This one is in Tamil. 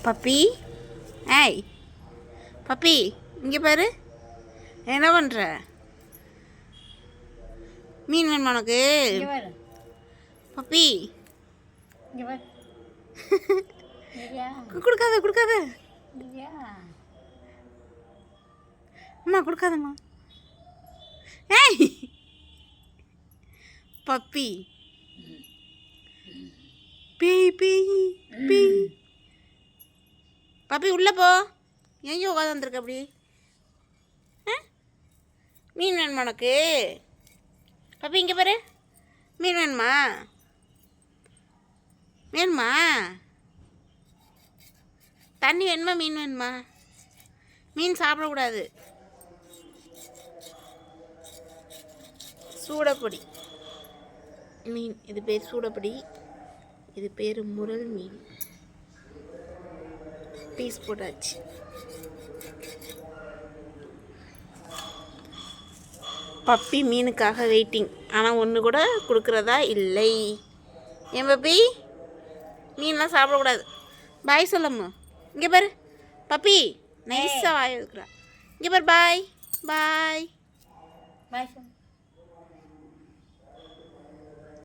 பப்பி, ஏய் பப்பி, இங்கே பாரு, என்ன பண்ணுற? மீன் வேணுமா உனக்கு? பப்பி, கொடுக்காத கொடுக்காத, அம்மா கொடுக்காதம்மா. ஏய் பப்பி, பேய் பேய் பேய். பப்பி உள்ளே போ. எங்கே உட்காந்து வந்துருக்க அப்படி? மீன் வேணுமா உனக்கு? பப்பி இங்கே பாரு, மீன் வேணுமா? வேணுமா? தண்ணி வேணுமா? மீன் வேணுமா? மீன் சாப்பிடக்கூடாது. சூடப்பொடி மீன், இது பேர் சூடப்பொடி, இது பேர் முரல் மீன். பீஸ் போட்டாச்சு. பப்பி மீனுக்காக வெயிட்டிங், ஆனால் ஒன்று கூட கொடுக்குறதா இல்லை. ஏன் பப்பி, மீன்லாம் சாப்பிடக்கூடாது. பாய் சொல்லம்மா. இங்கே பாரு பப்பி, நைஸாக வாய இருக்கிறா. இங்கே பாரு, பாய் பாய் பாய்.